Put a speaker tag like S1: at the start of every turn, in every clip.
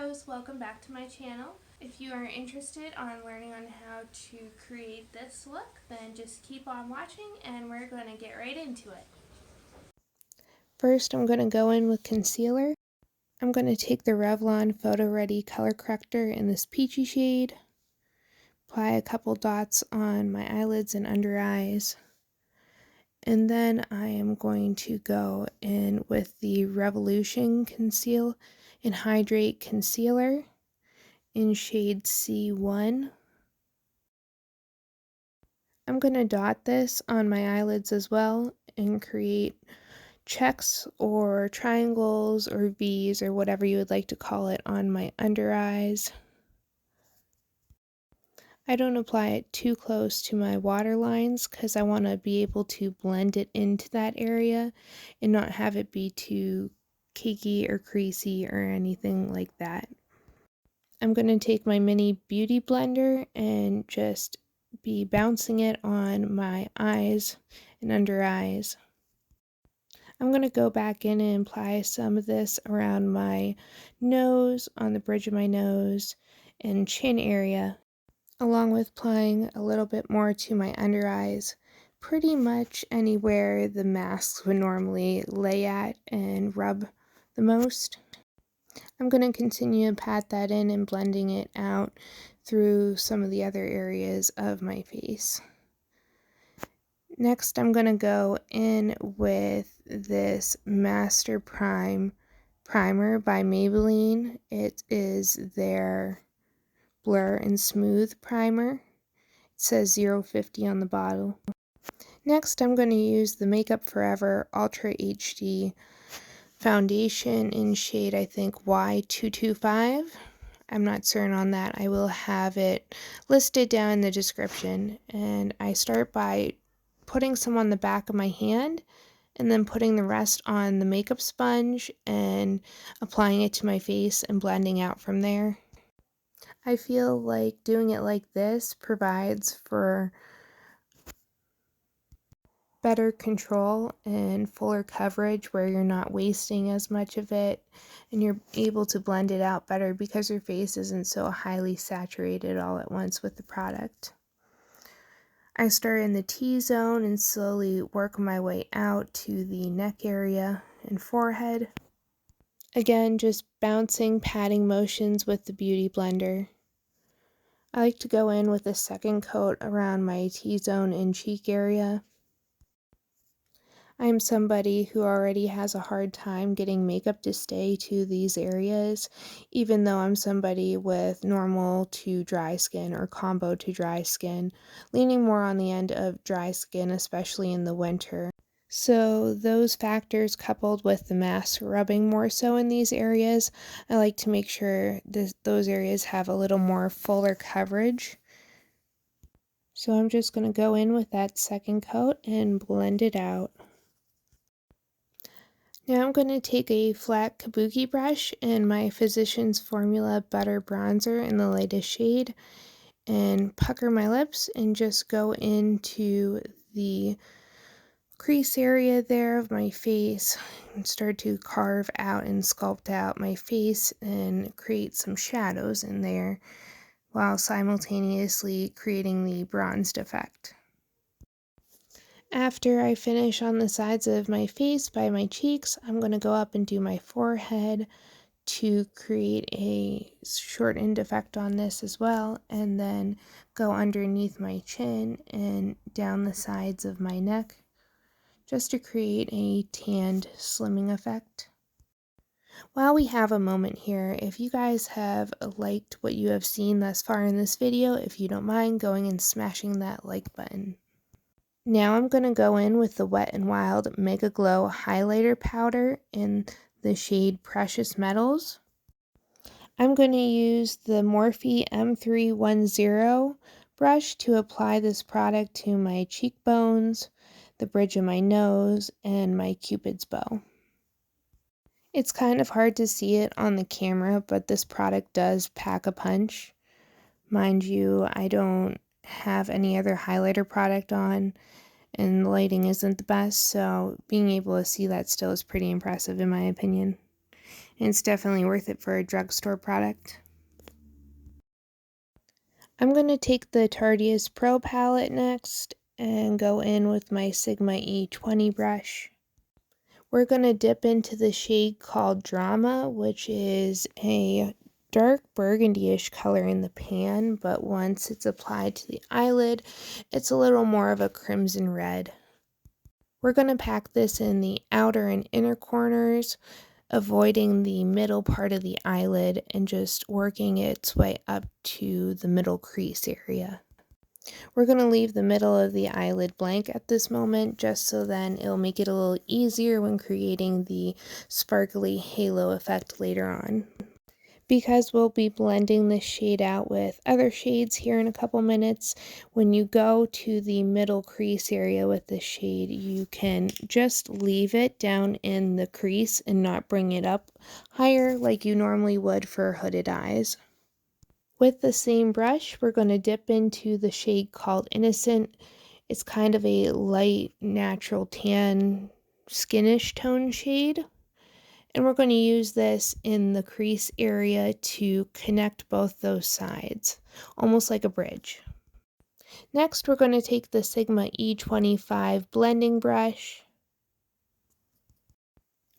S1: kiddos, welcome back to my channel. If you are interested on learning on how to create this look, then just keep on watching and we're going to get right into it. First, I'm going to go in with concealer. I'm going to take the Revlon Photoready color corrector in this peachy shade, apply a couple dots on my eyelids and under eyes, and then I am going to go in with the Revolution Conceal and Hydrate Concealer in shade C1. I'm going to dot this on my eyelids as well and create checks or triangles or V's or whatever you would like to call it on my under eyes. I don't apply it too close to my water lines because I want to be able to blend it into that area and not have it be too cakey or creasy or anything like that. I'm going to take my mini beauty blender and just be bouncing it on my eyes and under eyes. I'm going to go back in and apply some of this around my nose, on the bridge of my nose, and chin area, along with applying a little bit more to my under eyes, pretty much anywhere the masks would normally lay at and rub the most. I'm going to continue to pat that in and blending it out through some of the other areas of my face. Next, I'm going to go in with this Master Primer by Maybelline. It is their Blur and Smooth Primer. It says 050 on the bottle. Next, I'm going to use the Makeup Forever Ultra HD foundation in shade, I think, Y225. I'm not certain on that. I will have it listed down in the description. And I start by putting some on the back of my hand and then putting the rest on the makeup sponge and applying it to my face and blending out from there. I feel like doing it like this provides for better control and fuller coverage where you're not wasting as much of it and you're able to blend it out better because your face isn't so highly saturated all at once with the product. I start in the T-zone and slowly work my way out to the neck area and forehead. Again, just bouncing, patting motions with the Beauty Blender. I like to go in with a second coat around my T-zone and cheek area. I'm somebody who already has a hard time getting makeup to stay to these areas, even though I'm somebody with normal to dry skin or combo to dry skin, leaning more on the end of dry skin, especially in the winter. So those factors coupled with the mask rubbing more so in these areas, I like to make sure those areas have a little more fuller coverage. So I'm just going to go in with that second coat and blend it out. Now I'm going to take a flat Kabuki brush and my Physicians Formula Butter Bronzer in the lightest shade and pucker my lips and just go into the crease area there of my face and start to carve out and sculpt out my face and create some shadows in there while simultaneously creating the bronzed effect. After I finish on the sides of my face by my cheeks, I'm going to go up and do my forehead to create a shortened effect on this as well, and then go underneath my chin and down the sides of my neck just to create a tanned slimming effect. While we have a moment here, if you guys have liked what you have seen thus far in this video, if you don't mind going and smashing that like button. Now I'm going to go in with the Wet n Wild Mega Glow Highlighter Powder in the shade Precious Metals. I'm going to use the Morphe M310 brush to apply this product to my cheekbones, the bridge of my nose, and my Cupid's bow. It's kind of hard to see it on the camera, but this product does pack a punch. Mind you, I don't have any other highlighter product on, and the lighting isn't the best, so being able to see that still is pretty impressive in my opinion. and it's definitely worth it for a drugstore product. I'm going to take the Tartiest Pro palette next and go in with my Sigma E20 brush. We're going to dip into the shade called Drama, which is a dark burgundy-ish color in the pan, but once it's applied to the eyelid, it's a little more of a crimson red. We're going to pack this in the outer and inner corners, avoiding the middle part of the eyelid and just working its way up to the middle crease area. We're going to leave the middle of the eyelid blank at this moment, just so then it'll make it a little easier when creating the sparkly halo effect later on. Because we'll be blending this shade out with other shades here in a couple minutes, when you go to the middle crease area with this shade, you can just leave it down in the crease and not bring it up higher like you normally would for hooded eyes. With the same brush, we're going to dip into the shade called Innocent. It's kind of a light, natural tan, skinish tone shade. And we're going to use this in the crease area to connect both those sides, almost like a bridge. Next, we're going to take the Sigma E25 blending brush.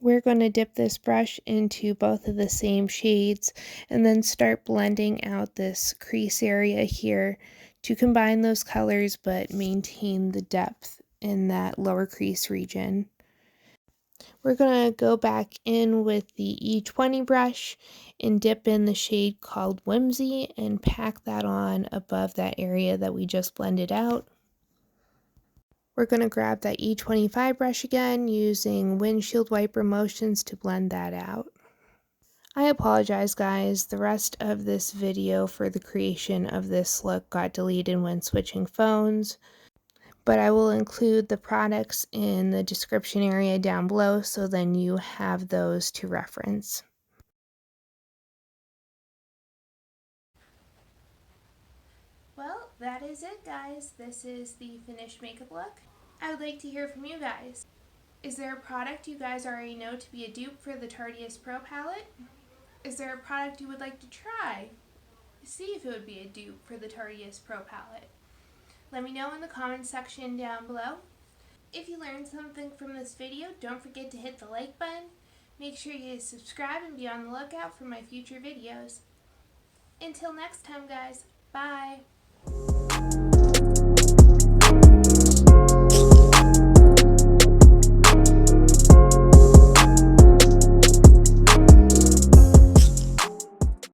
S1: We're going to dip this brush into both of the same shades and then start blending out this crease area here to combine those colors but maintain the depth in that lower crease region. We're going to go back in with the E20 brush and dip in the shade called Whimsy and pack that on above that area that we just blended out. We're going to grab that E25 brush again using windshield wiper motions to blend that out. I apologize guys, the rest of this video for the creation of this look got deleted when switching phones, but I will include the products in the description area down below so then you have those to reference. Well, that is it guys. This is the finished makeup look. I would like to hear from you guys. Is there a product you guys already know to be a dupe for the Tartiest Pro palette? Is there a product you would like to try to see if it would be a dupe for the Tartiest Pro palette? Let me know in the comments section down below. If you learned something from this video, don't forget to hit the like button. Make sure you subscribe and be on the lookout for my future videos. Until next time guys, bye!